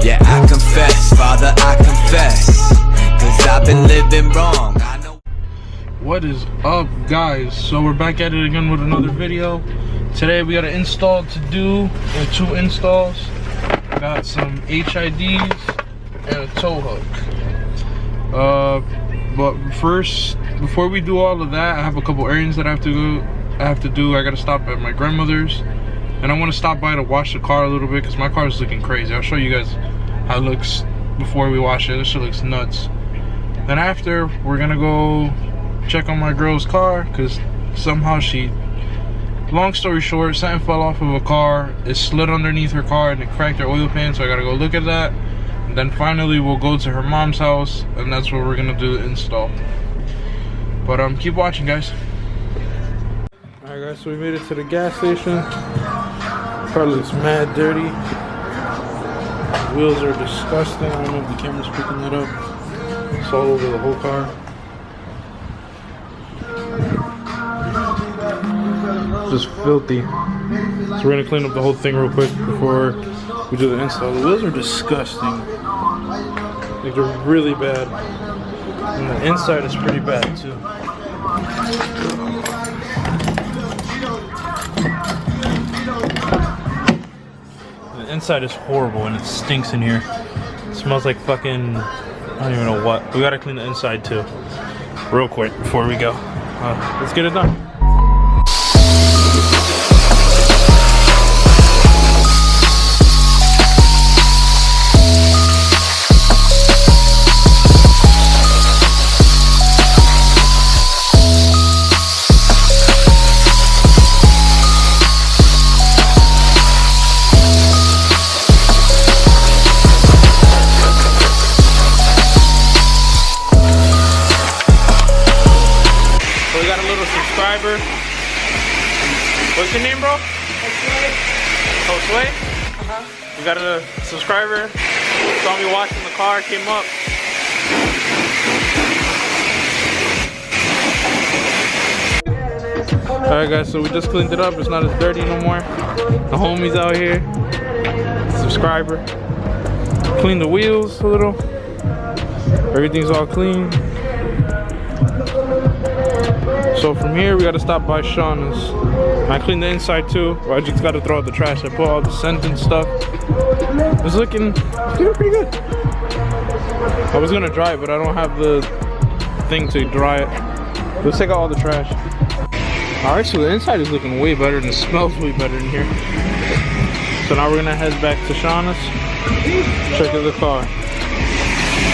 Yeah, I confess, Father, I confess, 'cause I've been living wrong. I know. What is up, guys? So we're back at it again with another video. Today we got an install to do, or 2 installs. Got some HIDs and a tow hook. But first, before we do all of that, I have a couple errands that I have to do. I gotta stop at my grandmother's, and I want to stop by to wash the car a little bit because my car is looking crazy. I'll show you guys how it looks before we wash it. This shit looks nuts. Then after, we're gonna go check on my girl's car because somehow long story short, something fell off of a car. It slid underneath her car and it cracked her oil pan, so I gotta go look at that. And then finally we'll go to her mom's house, and that's where we're gonna do the install. But keep watching, guys. Alright guys, so we made it to the gas station. Car looks mad dirty. The wheels are disgusting. I don't know if the camera's picking that up. It's all over the whole car. Just filthy. So we're gonna clean up the whole thing real quick before we do the install. The wheels are disgusting. Like, they're really bad. And the inside is pretty bad too. The inside is horrible and it stinks in here. It smells like fucking, I don't even know what. We gotta clean the inside too, real quick before we go. Let's get it done. Subscriber. What's your name, bro? Josue. We got a subscriber. Saw me washing the car, came up. Alright guys, so we just cleaned it up. It's not as dirty no more. The homie's out here. Subscriber. Cleaned the wheels a little. Everything's all clean. So from here, we gotta stop by Shauna's. I cleaned the inside too. I just gotta throw out the trash. I put all the scent and stuff. It's looking pretty good. I was gonna dry it, but I don't have the thing to dry it. Let's take out all the trash. Alright, so the inside is looking way better and it smells way better in here. So now we're gonna head back to Shauna's. Check out the car.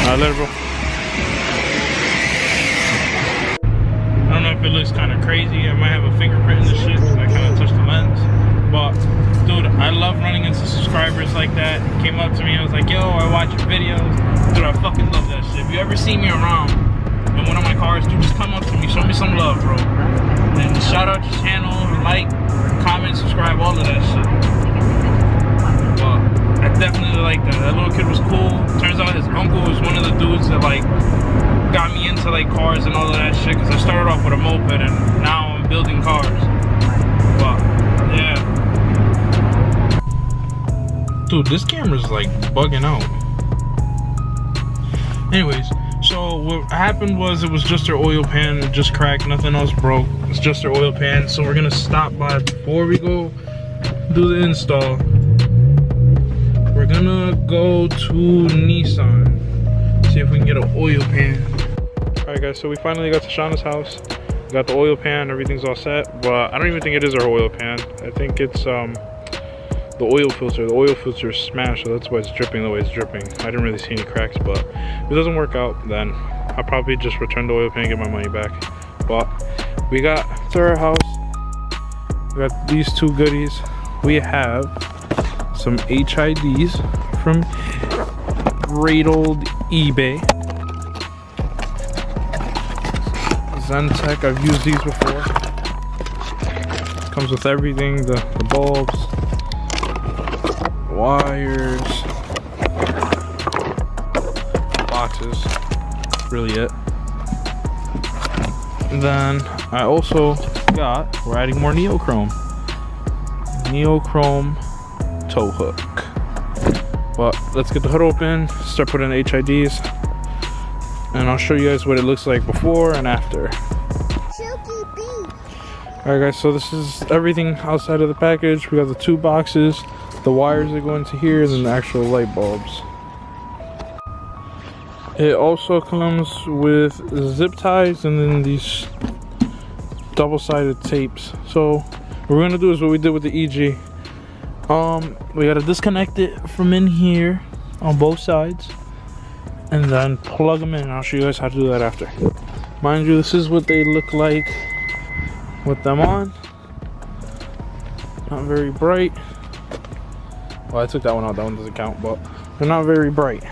Alright, later, bro. I don't know if it looks kind of crazy. I might have a fingerprint in this shit because I kind of touched the lens. But dude, I love running into subscribers like that. He came up to me and was like, yo, I watch your videos. Dude, I fucking love that shit. If you ever see me around in one of my cars, dude, just come up to me, show me some love, bro. And shout out your channel, like, comment, subscribe, all of that shit. Well, I definitely like that. That little kid was cool. Turns out his uncle was one of the dudes that like got me into like cars and all of that shit, because I started off with a moped and now I'm building cars. But yeah, dude, this camera's like bugging out. Anyways, so what happened was it was just her oil pan. It just cracked, nothing else broke. It's just her oil pan. So we're gonna stop by before we go do the install. We're gonna go to Nissan, see if we can get an oil pan. Alright guys, so we finally got to Shauna's house. Got the oil pan, everything's all set, but I don't even think it is our oil pan. I think it's the oil filter. The oil filter is smashed, so that's why it's dripping the way it's dripping. I didn't really see any cracks, but if it doesn't work out, then I'll probably just return the oil pan and get my money back. But we got to our house. We got these 2 goodies. We have some HIDs from great old eBay. Zentek, I've used these before. Comes with everything, the bulbs, wires, boxes, really it. And then I also got, we're adding more NeoChrome tow hook. But let's get the hood open, start putting the HIDs, and I'll show you guys what it looks like before and after. Alright guys, so this is everything outside of the package. We got the 2 boxes, the wires that go into here, and then the actual light bulbs. It also comes with zip ties and then these double-sided tapes. So what we're gonna do is what we did with the EG. We gotta disconnect it from in here on both sides and then plug them in. I'll show you guys how to do that after. Mind you, this is what they look like with them on. Not very bright. Well, I took that one out, that one doesn't count, but they're not very bright.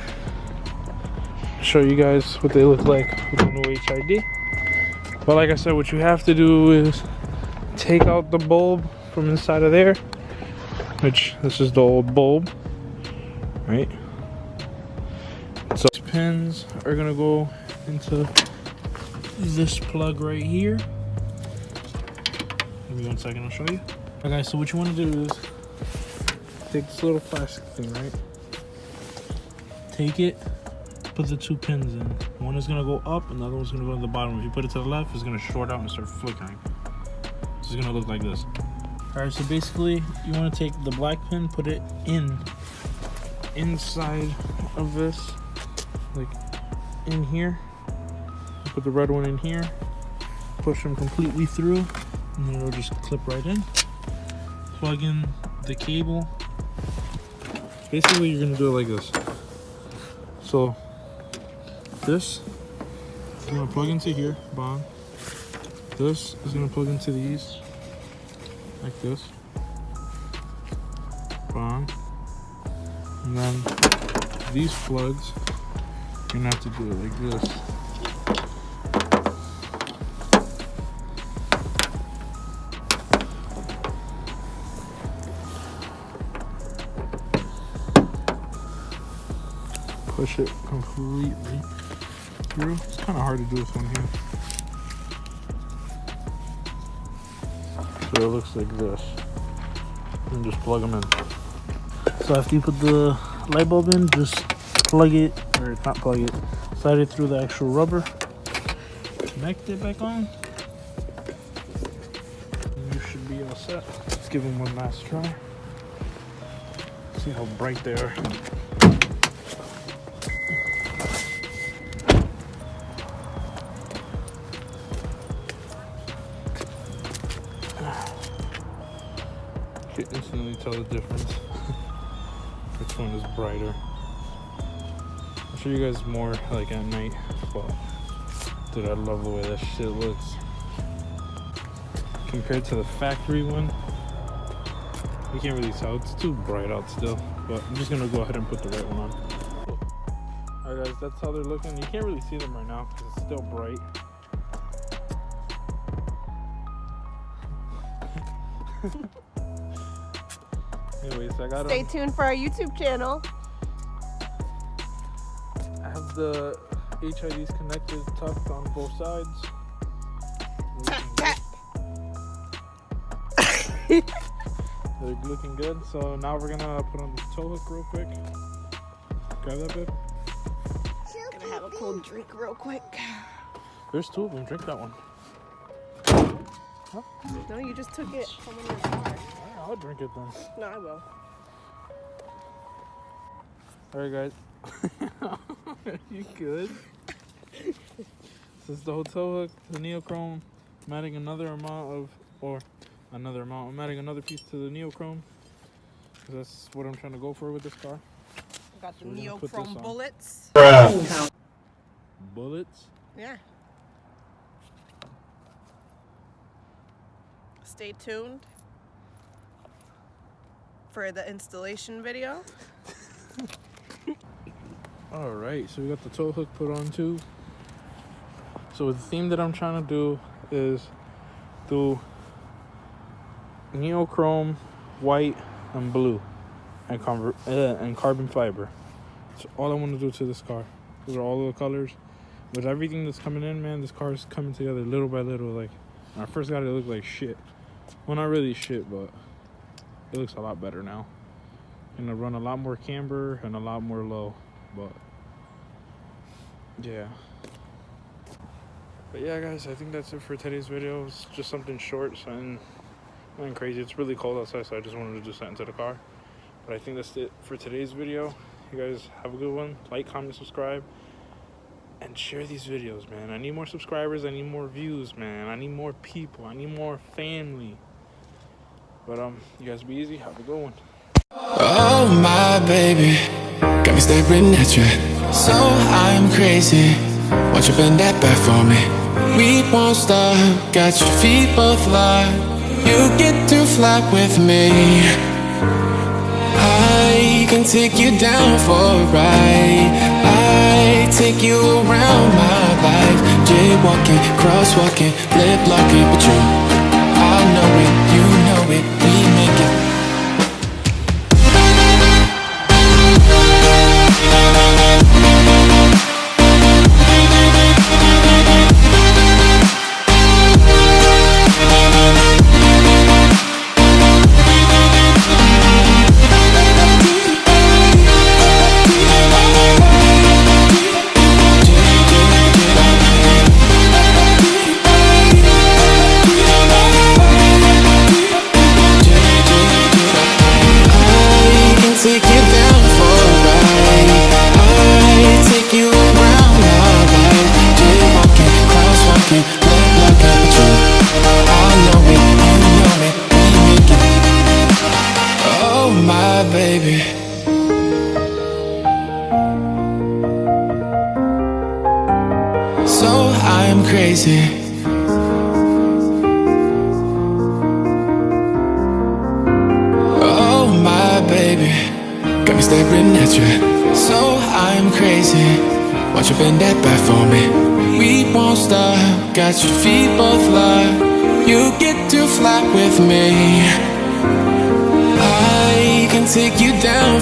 Show you guys what they look like with the new HID. But like I said, what you have to do is take out the bulb from inside of there, which this is the old bulb, right? So these pins are gonna go into this plug right here. Give me 1 second, I'll show you. Okay, so what you want to do is take this little plastic thing, right? Take it, put the 2 pins in. One is gonna go up and the other one's gonna go to the bottom. If you put it to the left, it's gonna short out and start flickering. This is gonna look like this. Alright, so basically you want to take the black pin, put it inside of this, like in here. Put the red one in here, push them completely through, and then it'll just clip right in. Plug in the cable. Basically you're gonna do it like this. So this is gonna plug into here, bong. This is gonna plug into these, like this, bong. And then these plugs, you're gonna have to do it like this. Push it completely through. It's kind of hard to do this one here. So it looks like this. And just plug them in. So after you put the light bulb in, just plug it, or not plug it, slide it through the actual rubber. Connect it back on. And you should be all set. Let's give them one last try. See how bright they are. You can instantly tell the difference. Which one is brighter? I'll show you guys more like at night, but dude, I love the way that shit looks. Compared to the factory one, you can't really tell, it's too bright out still, but I'm just gonna go ahead and put the right one on. Alright guys, that's how they're looking. You can't really see them right now because it's still bright. Anyways, I got Stay tuned for our YouTube channel. I have the HIDs connected, tucked on both sides. They're looking good. So now we're gonna put on the tow hook real quick. Grab that bit. Gonna have a cold drink real quick. There's 2 of them. Drink that one. Huh? No, you just took it from in your car. I'll drink it then. No, I will. Alright guys. Are you good? This is the tow hook, the NeoChrome. I'm adding another amount of, I'm adding another piece to the NeoChrome. Because that's what I'm trying to go for with this car. I got the NeoChrome bullets. Bullets? Yeah. Stay tuned for the installation video. Alright, so we got the tow hook put on too. So the theme that I'm trying to do is do NeoChrome, white, and blue, and carbon fiber. That's all I want to do to this car. Those are all the colors. With everything that's coming in, man, this car is coming together little by little. Like, when I first got it, it looked like shit. Well, not really shit, but it looks a lot better now. Gonna run a lot more camber and a lot more low, but yeah. But yeah, guys, I think that's it for today's video. It's just something short, something crazy. It's really cold outside, so I just wanted to just get into the car. But I think that's it for today's video. You guys have a good one. Like, comment, subscribe, and share these videos, man. I need more subscribers. I need more views, man. I need more people. I need more family. But you guys be easy. Have a good one. Oh my baby, got me staring at you. So I'm crazy. Won't you bend that back for me? We won't stop. Got your feet both locked. You get to fly with me. I can take you down for a ride. I take you around my life. Jaywalking, crosswalking, lip locking. But you, I know it, you know it. We make it. Baby, so I'm crazy. Oh my baby, got me staring at you. So I'm crazy. Won't you bend that back for me? We won't stop. Got your feet both locked. You get to fly with me. I can take you down